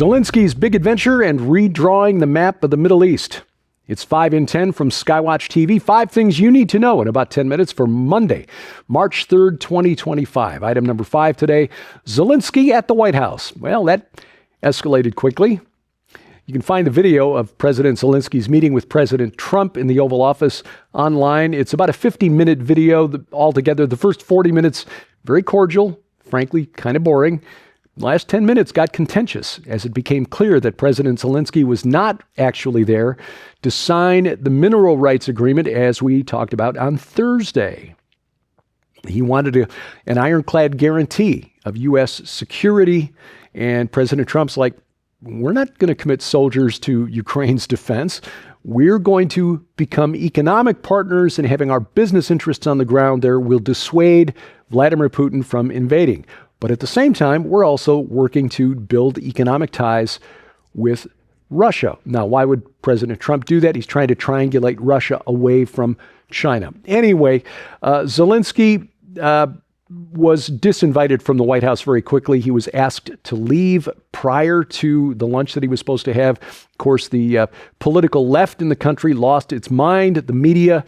Zelensky's big adventure and redrawing the map of the Middle East. It's 5 in 10 from Skywatch TV. 5 things you need to know in about 10 minutes for Monday, March 3rd, 2025. Item number 5 today, Zelenskyy at the White House. Well, that escalated quickly. You can find the video of President Zelenskyy's meeting with President Trump in the Oval Office online. It's about a 50-minute video altogether. The first 40 minutes, very cordial, frankly, kind of boring. The last 10 minutes got contentious as it became clear that President Zelenskyy was not actually there to sign the mineral rights agreement as we talked about on Thursday. He wanted an ironclad guarantee of U.S. security, and President Trump's like, we're not going to commit soldiers to Ukraine's defense. We're going to become economic partners, and having our business interests on the ground there will dissuade Vladimir Putin from invading. But at the same time, we're also working to build economic ties with Russia. Now, why would President Trump do that? He's trying to triangulate Russia away from China. Anyway, Zelenskyy was disinvited from the White House very quickly. He was asked to leave prior to the lunch that he was supposed to have. Of course, the political left in the country lost its mind. The media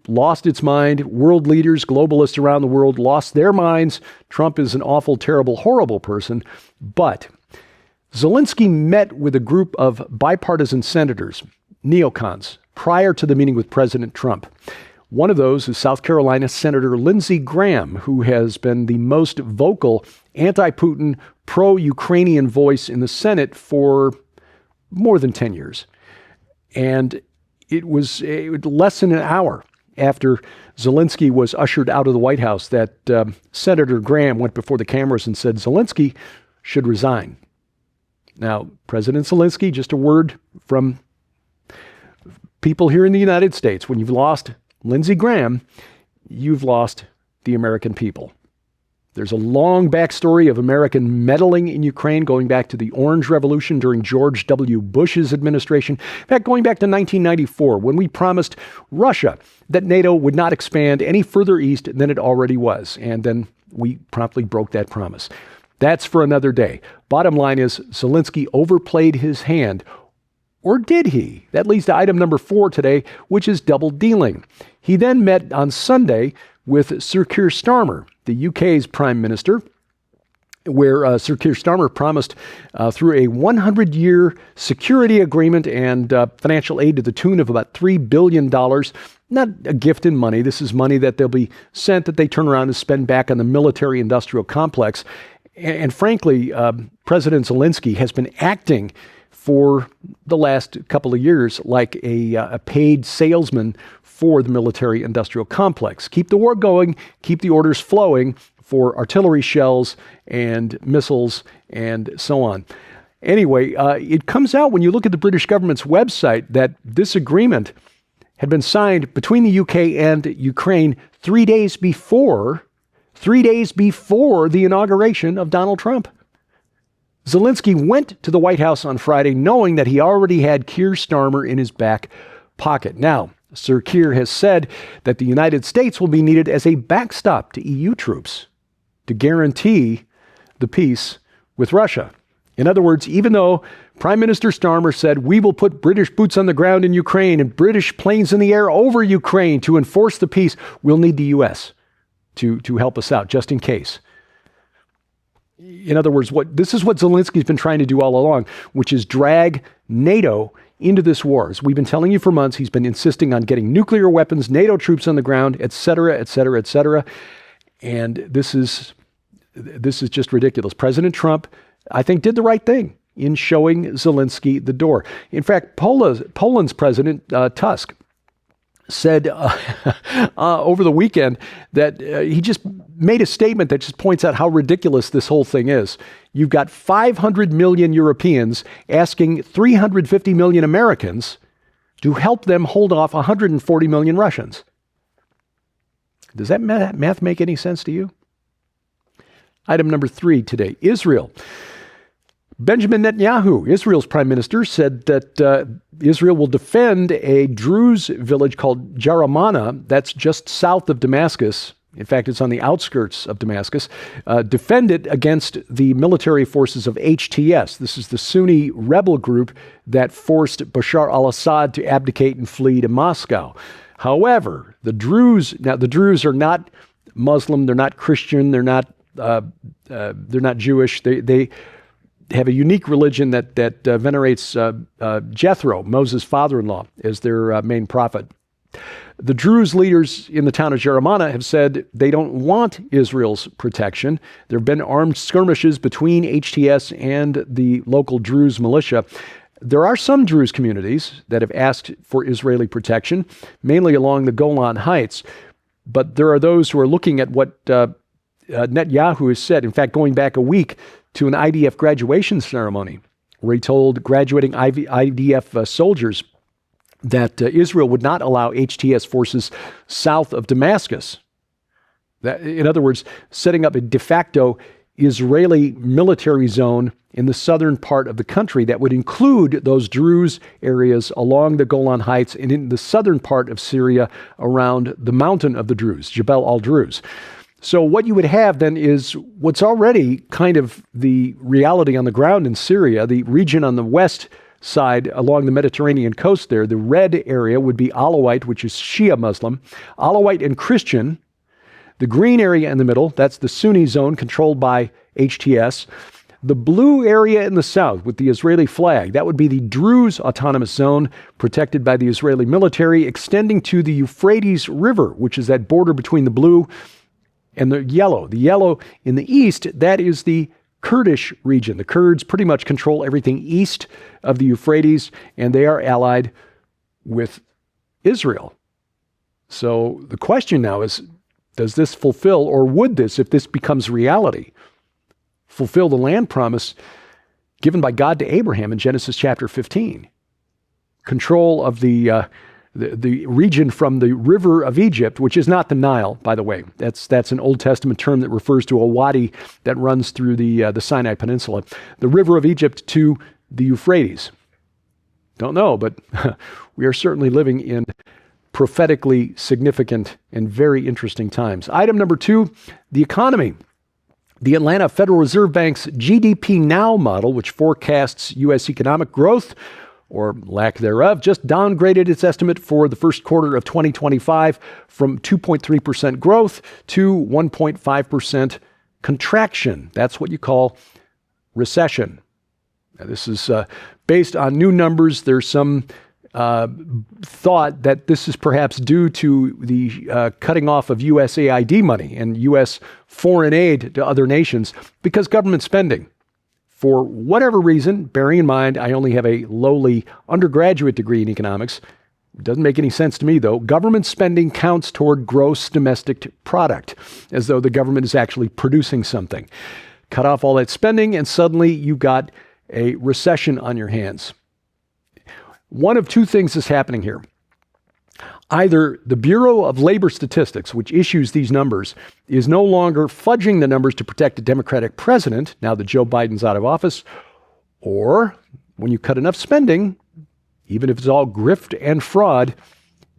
lost its mind. World leaders, globalists around the world lost their minds. Trump is an awful, terrible, horrible person. But Zelenskyy met with a group of bipartisan senators, neocons, prior to the meeting with President Trump. One of those is South Carolina Senator Lindsey Graham, who has been the most vocal anti-Putin, pro-Ukrainian voice in the Senate for more than 10 years. And it was less than an hour after Zelenskyy was ushered out of the White House that Senator Graham went before the cameras and said Zelenskyy should resign. Now, President Zelenskyy, just a word from people here in the United States, when you've lost Lindsey Graham, you've lost the American people. There's a long backstory of American meddling in Ukraine going back to the Orange Revolution during George W. Bush's administration. In fact, going back to 1994, when we promised Russia that NATO would not expand any further east than it already was. And then we promptly broke that promise. That's for another day. Bottom line is Zelenskyy overplayed his hand. Or did he? That leads to item number 4 today, which is double dealing. He then met on Sunday with Sir Keir Starmer, the UK's Prime Minister, where Sir Keir Starmer promised through a 100-year security agreement and financial aid to the tune of about $3 billion. Not a gift in money. This is money that they'll be sent that they turn around and spend back on the military-industrial complex. And frankly, President Zelenskyy has been acting for the last couple of years like a paid salesman for the military-industrial complex. Keep the war going, keep the orders flowing for artillery shells and missiles and so on. Anyway, it comes out when you look at the British government's website that this agreement had been signed between the UK and Ukraine 3 days before the inauguration of Donald Trump. Zelenskyy went to the White House on Friday knowing that he already had Keir Starmer in his back pocket. Now, Sir Keir has said that the United States will be needed as a backstop to EU troops to guarantee the peace with Russia. In other words, even though Prime Minister Starmer said we will put British boots on the ground in Ukraine and British planes in the air over Ukraine to enforce the peace, we'll need the U.S. to help us out just in case. In other words, this is what Zelensky's been trying to do all along, which is drag NATO into this war. As we've been telling you for months, he's been insisting on getting nuclear weapons, NATO troops on the ground, et cetera, et cetera, et cetera. And this is just ridiculous. President Trump, I think, did the right thing in showing Zelenskyy the door. In fact, Poland's President Tusk said over the weekend that he just made a statement that just points out how ridiculous this whole thing is. You've got 500 million Europeans asking 350 million Americans to help them hold off 140 million Russians. Does that math make any sense to you? Item number 3 today, Israel. Benjamin Netanyahu, Israel's prime minister, said that Israel will defend a Druze village called Jaramana that's just south of Damascus in fact, it's on the outskirts of Damascus, defend it against the military forces of HTS. This is the Sunni rebel group that forced Bashar al-Assad to abdicate and flee to Moscow. However, the Druze are not Muslim, they're not Christian, they're not Jewish. They have a unique religion that venerates Jethro, Moses' father-in-law, as their main prophet. The Druze leaders in the town of Jeramana have said they don't want Israel's protection. There have been armed skirmishes between HTS and the local Druze militia. There are some Druze communities that have asked for Israeli protection, mainly along the Golan Heights. But there are those who are looking at what Netanyahu has said, in fact, going back a week to an IDF graduation ceremony, where he told graduating IDF soldiers that Israel would not allow HTS forces south of Damascus. That, in other words, setting up a de facto Israeli military zone in the southern part of the country that would include those Druze areas along the Golan Heights and in the southern part of Syria around the mountain of the Druze, Jebel al-Druze. So what you would have then is what's already kind of the reality on the ground in Syria, the region on the west side along the Mediterranean coast there. The red area would be Alawite, which is Shia Muslim, Alawite and Christian. The green area in the middle, that's the Sunni zone controlled by HTS. The blue area in the south with the Israeli flag, that would be the Druze Autonomous Zone protected by the Israeli military, extending to the Euphrates River, which is that border between the blue and the yellow. The yellow in the east, that is the Kurdish region. The Kurds pretty much control everything east of the Euphrates, and they are allied with Israel. So the question now is, does this fulfill, or would this, if this becomes reality, fulfill the land promise given by God to Abraham in Genesis chapter 15? Control of the region from the river of Egypt, which is not the Nile, by the way. That's an Old Testament term that refers to a wadi that runs through the Sinai Peninsula. The river of Egypt to the Euphrates. Don't know, but we are certainly living in prophetically significant and very interesting times. Item number 2, the economy. The Atlanta Federal Reserve Bank's GDP Now model, which forecasts U.S. economic growth, or lack thereof, just downgraded its estimate for the first quarter of 2025 from 2.3% growth to 1.5% contraction. That's what you call recession. Now, this is based on new numbers. There's some thought that this is perhaps due to the cutting off of USAID money and U.S. foreign aid to other nations because government spending, for whatever reason, bearing in mind I only have a lowly undergraduate degree in economics, it doesn't make any sense to me though, government spending counts toward gross domestic product, as though the government is actually producing something. Cut off all that spending and suddenly you got a recession on your hands. One of two things is happening here. Either the Bureau of Labor Statistics, which issues these numbers, is no longer fudging the numbers to protect a Democratic president now that Joe Biden's out of office, or when you cut enough spending, even if it's all grift and fraud,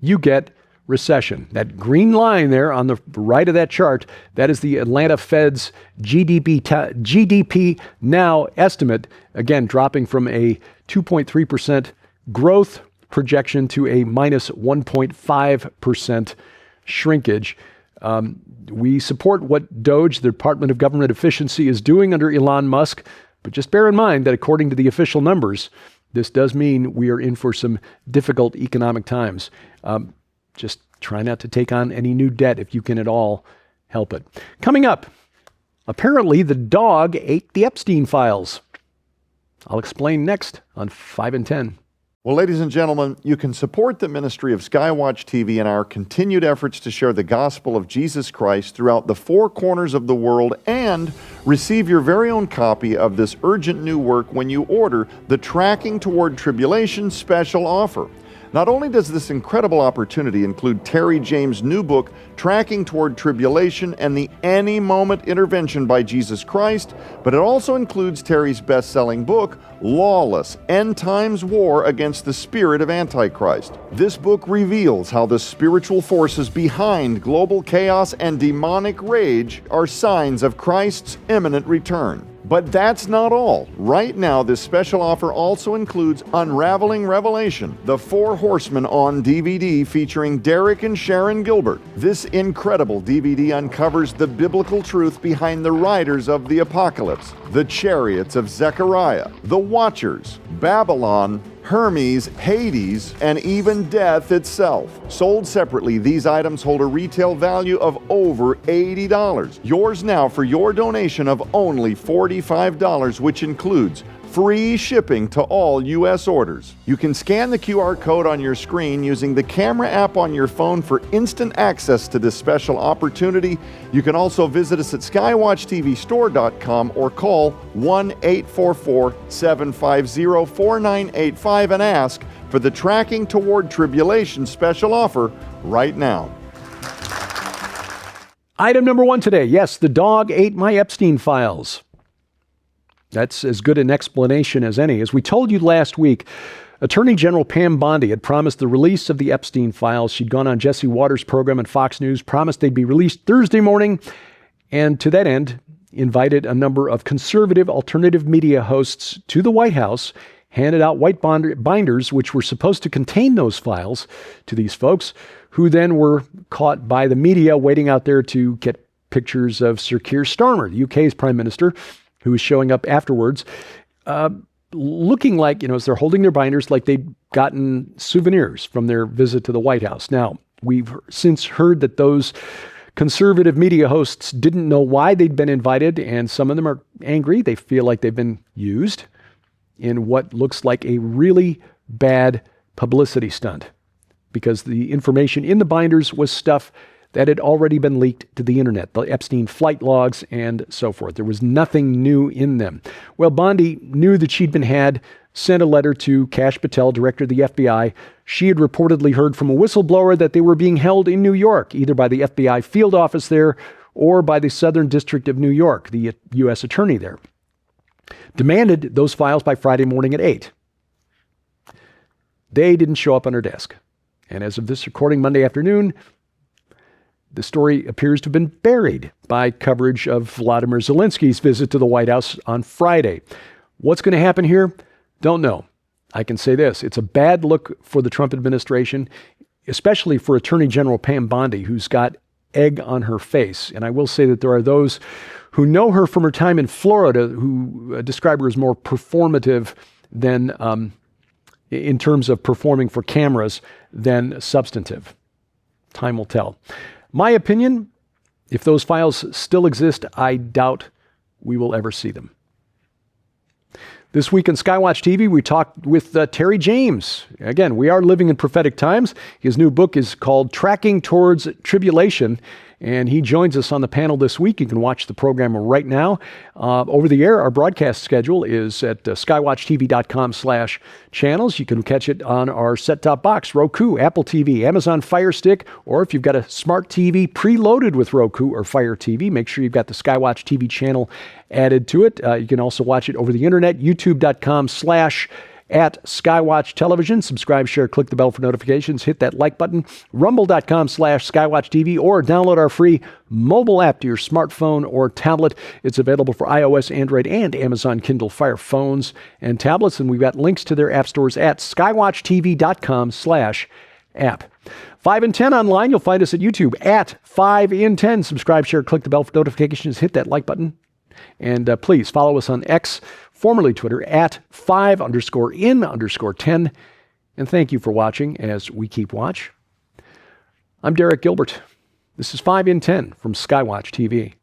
you get recession. That green line there on the right of that chart, that is the Atlanta Fed's GDP Now estimate, again, dropping from a 2.3% growth projection to a minus 1.5% shrinkage. We support what DOGE, the Department of Government Efficiency, is doing under Elon Musk, but just bear in mind that according to the official numbers, this does mean we are in for some difficult economic times. Just try not to take on any new debt if you can at all help it. Coming up, apparently the dog ate the Epstein files. I'll explain next on 5 and 10. Well, ladies and gentlemen, you can support the ministry of Skywatch TV and our continued efforts to share the gospel of Jesus Christ throughout the four corners of the world and receive your very own copy of this urgent new work when you order the Tracking Toward Tribulation special offer. Not only does this incredible opportunity include Terry James' new book, Tracking Toward Tribulation and the Any Moment Intervention by Jesus Christ, but it also includes Terry's best-selling book, Lawless, End Times War Against the Spirit of Antichrist. This book reveals how the spiritual forces behind global chaos and demonic rage are signs of Christ's imminent return. But that's not all. Right now, this special offer also includes Unraveling Revelation, The Four Horsemen on DVD featuring Derek and Sharon Gilbert. This incredible DVD uncovers the biblical truth behind the riders of the apocalypse, the chariots of Zechariah, the Watchers, Babylon, Hermes, Hades, and even death itself. Sold separately, these items hold a retail value of over $80. Yours now for your donation of only $45, which includes free shipping to all U.S. orders. You can scan the QR code on your screen using the camera app on your phone for instant access to this special opportunity. You can also visit us at skywatchtvstore.com or call 1-844-750-4985 and ask for the Tracking Toward Tribulation special offer right now. Item number 1 today. Yes, the dog ate my Epstein files. That's as good an explanation as any. As we told you last week, Attorney General Pam Bondi had promised the release of the Epstein files. She'd gone on Jesse Waters' program on Fox News, promised they'd be released Thursday morning, and to that end, invited a number of conservative alternative media hosts to the White House, handed out white binders which were supposed to contain those files to these folks, who then were caught by the media waiting out there to get pictures of Sir Keir Starmer, the UK's prime minister, who was showing up afterwards, looking like, as they're holding their binders, like they'd gotten souvenirs from their visit to the White House. Now, we've since heard that those conservative media hosts didn't know why they'd been invited, and some of them are angry. They feel like they've been used in what looks like a really bad publicity stunt, because the information in the binders was stuff that had already been leaked to the internet, the Epstein flight logs and so forth. There was nothing new in them. Well, Bondi knew that she'd been had, sent a letter to Kash Patel, director of the FBI. She had reportedly heard from a whistleblower that they were being held in New York, either by the FBI field office there or by the Southern District of New York, the U.S. attorney there. Demanded those files by Friday morning at 8. They didn't show up on her desk. And as of this recording Monday afternoon, the story appears to have been buried by coverage of Volodymyr Zelensky's visit to the White House on Friday. What's going to happen here? Don't know. I can say this. It's a bad look for the Trump administration, especially for Attorney General Pam Bondi, who's got egg on her face. And I will say that there are those who know her from her time in Florida who describe her as more performative than, in terms of performing for cameras, than substantive. Time will tell. My opinion, if those files still exist, I doubt we will ever see them. This week on Skywatch TV, we talked with Terry James. Again, we are living in prophetic times. His new book is called Tracking Towards Tribulation, and he joins us on the panel this week. You can watch the program right now. Over the air, our broadcast schedule is at skywatchtv.com/channels. You can catch it on our set-top box, Roku, Apple TV, Amazon Fire Stick, or if you've got a smart TV preloaded with Roku or Fire TV, make sure you've got the Skywatch TV channel added to it. You can also watch it over the internet, youtube.com/@Skywatch Television. Subscribe, share, click the bell for notifications, hit that like button, rumble.com/Skywatch TV, or download our free mobile app to your smartphone or tablet. It's available for iOS, Android, and Amazon Kindle Fire phones and tablets, and we've got links to their app stores at skywatchtv.com/app. 5 in 10 online, you'll find us at YouTube at 5 in 10. Subscribe, share, click the bell for notifications, hit that like button. And please follow us on X, formerly Twitter, at 5_in_10. And thank you for watching as we keep watch. I'm Derek Gilbert. This is 5 in 10 from Skywatch TV.